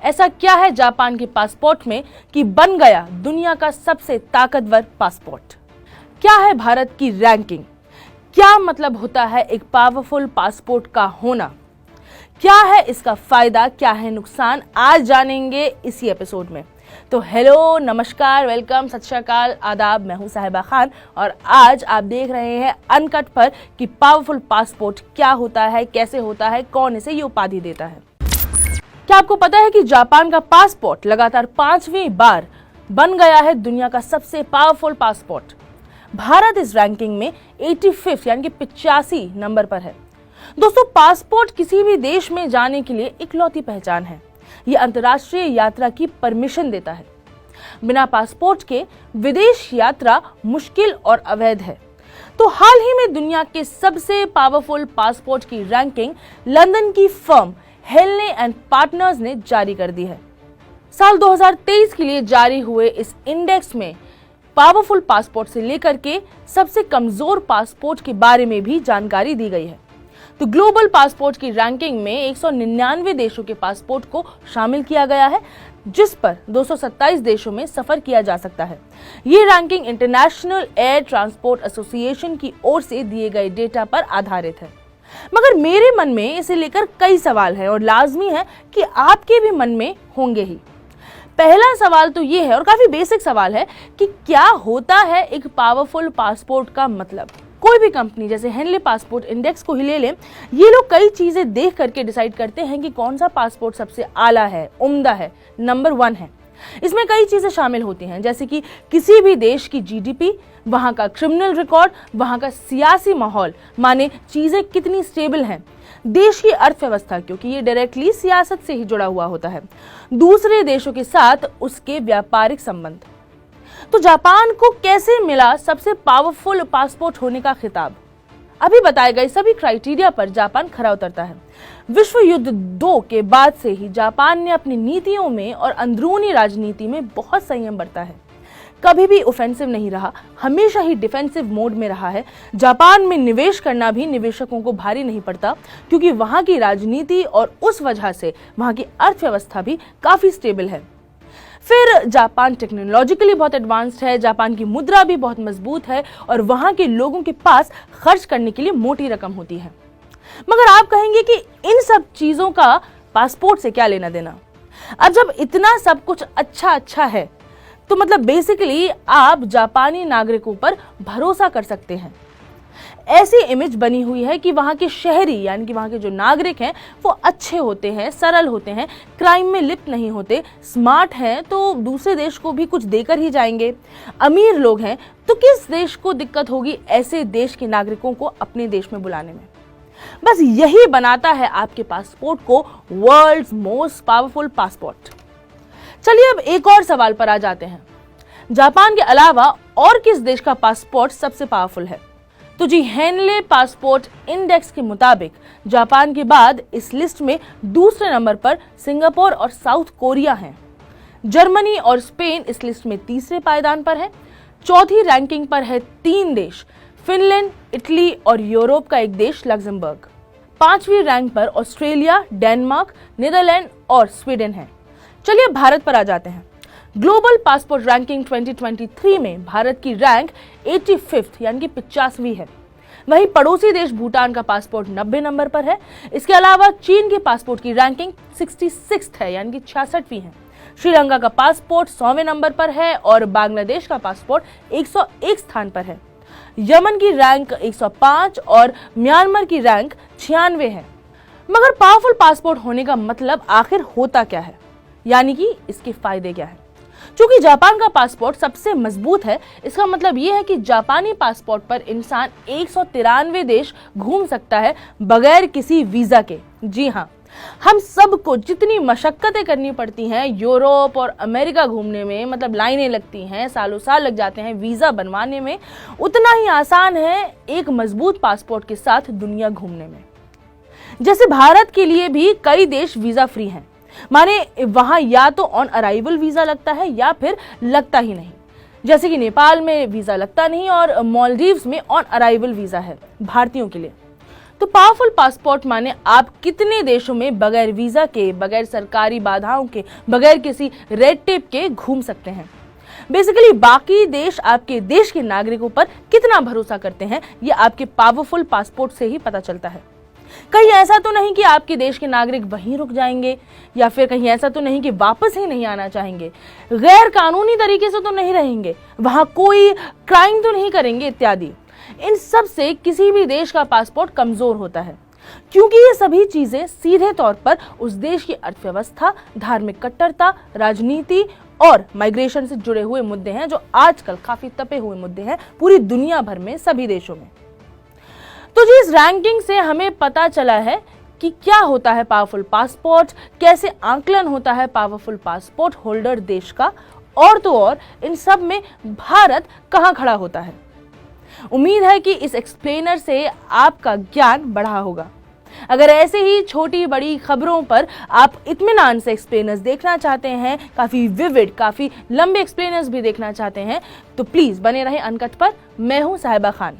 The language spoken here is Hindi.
ऐसा क्या है जापान के पासपोर्ट में कि बन गया दुनिया का सबसे ताकतवर पासपोर्ट? क्या है भारत की रैंकिंग? क्या मतलब होता है एक पावरफुल पासपोर्ट का होना? क्या है इसका फायदा, क्या है नुकसान, आज जानेंगे इसी एपिसोड में। तो हेलो, नमस्कार, वेलकम, सत श्री अकाल, आदाब। मैं हूं साहिबा खान और आज आप देख रहे हैं अनकट पर कि पावरफुल पासपोर्ट क्या होता है, कैसे होता है, कौन इसे ये उपाधि देता है। क्या आपको पता है कि जापान का पासपोर्ट लगातार 5वीं बार बन गया है दुनिया का सबसे पावरफुल पासपोर्ट। भारत इस रैंकिंग में 85 यानी कि 85 नंबर पर है। दोस्तों, पासपोर्ट किसी भी देश में जाने के लिए इकलौती पहचान है। यह अंतर्राष्ट्रीय यात्रा की परमिशन देता है। बिना पासपोर्ट के विदेश यात्रा मुश्किल और अवैध है। तो हाल ही में दुनिया के सबसे पावरफुल पासपोर्ट की रैंकिंग लंदन की फर्म हेलने एंड पार्टनर्स ने जारी कर दी है। साल 2023 के लिए जारी हुए इस इंडेक्स में पावरफुल पासपोर्ट से लेकर के सबसे कमजोर पासपोर्ट के बारे में भी जानकारी दी गई है। तो ग्लोबल पासपोर्ट की रैंकिंग में 199 देशों के पासपोर्ट को शामिल किया गया है, जिस पर 227 देशों में सफर किया जा सकता है। ये ranking international air transport association की ओर से दिए गए डेटा पर आधारित है। मगर मेरे मन में इसे लेकर कई सवाल हैं और लाजमी है कि आपके भी मन में होंगे ही। पहला सवाल तो ये है, और काफी बेसिक सवाल है, कि क्या होता है एक पावरफुल पासपोर्ट का मतलब। कोई भी कंपनी जैसे हेनले पासपोर्ट इंडेक्स को ही ले लें, ये लोग कई चीजें देख करके डिसाइड करते हैं कि कौन सा पासपोर्ट सबसे आला है, उम्दा है, नंबर 1 है। इसमें कई चीजें शामिल होती हैं, जैसे कि किसी भी देश की जीडीपी, वहां का क्रिमिनल रिकॉर्ड, वहां का सियासी माहौल, माने चीजें कितनी स्टेबल हैं, देश की अर्थव्यवस्था, क्योंकि ये डायरेक्टली सियासत से ही जुड़ा हुआ होता है, दूसरे देशों के साथ उसके व्यापारिक संबंध। तो जापान को कैसे मिला सबसे पावरफुल पासपोर्ट होने का खिताब? अभी बताए गए सभी क्राइटेरिया पर जापान खरा उतरता है। विश्व युद्ध 2 के बाद से ही जापान ने अपनी नीतियों में और अंदरूनी राजनीति में बहुत संयम बरता है। कभी भी ऑफेंसिव नहीं रहा, हमेशा ही डिफेंसिव मोड में रहा है। जापान में निवेश करना भी निवेशकों को भारी नहीं पड़ता, क्योंकि वहां की राजनीति और उस वजह से वहां की अर्थव्यवस्था भी काफी स्टेबल है। फिर जापान टेक्नोलॉजिकली बहुत एडवांस्ड है, जापान की मुद्रा भी बहुत मजबूत है और वहां के लोगों के पास खर्च करने के लिए मोटी रकम होती है। मगर आप कहेंगे कि इन सब चीजों का पासपोर्ट से क्या लेना देना? अब जब इतना सब कुछ अच्छा है, तो मतलब बेसिकली आप जापानी नागरिकों पर भरोसा कर सकते हैं। ऐसी इमेज बनी हुई है कि वहां के शहरी यानी कि वहां के जो नागरिक हैं वो अच्छे होते हैं, सरल होते हैं, क्राइम में लिप्त नहीं होते, स्मार्ट हैं, तो दूसरे देश को भी कुछ देकर ही जाएंगे। अमीर लोग हैं, तो किस देश को दिक्कत होगी ऐसे देश के नागरिकों को अपने देश में बुलाने में? बस यही बनाता है आपके पासपोर्ट को वर्ल्ड्स मोस्ट पावरफुल पासपोर्ट। चलिए अब एक और सवाल पर आ जाते हैं। जापान के अलावा और किस देश का पासपोर्ट सबसे पावरफुल है? तो जी, हेनले पासपोर्ट इंडेक्स के मुताबिक जापान के बाद इस लिस्ट में दूसरे नंबर पर सिंगापुर और साउथ कोरिया हैं। जर्मनी और स्पेन इस लिस्ट में तीसरे पायदान पर है। चौथी रैंकिंग पर है 3 देश, फिनलैंड, इटली और यूरोप का एक देश लग्जमबर्ग। 5वीं रैंक पर ऑस्ट्रेलिया, डेनमार्क, नीदरलैंड और स्वीडन है। चलिए भारत पर आ जाते हैं। ग्लोबल पासपोर्ट रैंकिंग 2023 में भारत की रैंक 85 यानी कि 85वीं है। वहीं पड़ोसी देश भूटान का पासपोर्ट 90 नंबर पर है। इसके अलावा चीन के पासपोर्ट की रैंकिंग 66 है यानी कि 66वीं है। श्रीलंका का पासपोर्ट 100वें नंबर पर है और बांग्लादेश का पासपोर्ट 101 स्थान पर है। यमन की रैंक 105 और म्यांमार की रैंक 96 है। मगर पावरफुल पासपोर्ट होने का मतलब आखिर होता क्या है, यानी कि इसके फायदे क्या है? चूंकि जापान का पासपोर्ट सबसे मजबूत है, इसका मतलब यह है कि जापानी पासपोर्ट पर इंसान 193 देश घूम सकता है बगैर किसी वीजा के। जी हाँ, हम सबको जितनी मशक्कतें करनी पड़ती हैं यूरोप और अमेरिका घूमने में, मतलब लाइनें लगती हैं, सालों साल लग जाते हैं वीजा बनवाने में, उतना ही आसान है एक मजबूत पासपोर्ट के साथ दुनिया घूमने में। जैसे भारत के लिए भी कई देश वीजा फ्री हैं, माने वहां या तो ऑन अराइवल वीजा लगता है या फिर लगता ही नहीं। जैसे कि नेपाल में वीजा लगता नहीं और मालदीव्स में ऑन अराइवल वीजा है भारतीयों के लिए। तो पावरफुल पासपोर्ट माने आप कितने देशों में बगैर वीजा के, बगैर सरकारी बाधाओं के, बगैर किसी रेड टेप के घूम सकते हैं। बेसिकली बाकी देश आपके देश के नागरिकों पर कितना भरोसा करते हैं, ये आपके पावरफुल पासपोर्ट से ही पता चलता है। कहीं ऐसा तो नहीं कि आपके देश के नागरिक वहीं रुक जाएंगे, या फिर कहीं ऐसा तो नहीं कि वापस ही नहीं आना चाहेंगे, गैर कानूनी तरीके से तो नहीं रहेंगे, वहां कोई क्राइम तो नहीं करेंगे इत्यादि। इन सब से किसी भी देश का पासपोर्ट कमजोर होता है, क्योंकि ये सभी चीजें सीधे तौर पर उस देश की अर्थव्यवस्था, धार्मिक कट्टरता, राजनीति और माइग्रेशन से जुड़े हुए मुद्दे हैं, जो आजकल काफी तपे हुए मुद्दे हैं पूरी दुनिया भर में, सभी देशों में। तो जी, इस रैंकिंग से हमें पता चला है कि क्या होता है पावरफुल पासपोर्ट, कैसे आंकलन होता है पावरफुल पासपोर्ट होल्डर देश का, और तो और इन सब में भारत कहां खड़ा होता है। उम्मीद है कि इस एक्सप्लेनर से आपका ज्ञान बढ़ा होगा। अगर ऐसे ही छोटी बड़ी खबरों पर आप इत्मीनान से एक्सप्लेनर्स देखना चाहते हैं, काफी विविड, काफी लंबे एक्सप्लेनर्स भी देखना चाहते हैं, तो प्लीज बने रहे अनकट पर। मैं हूं साहिबा खान।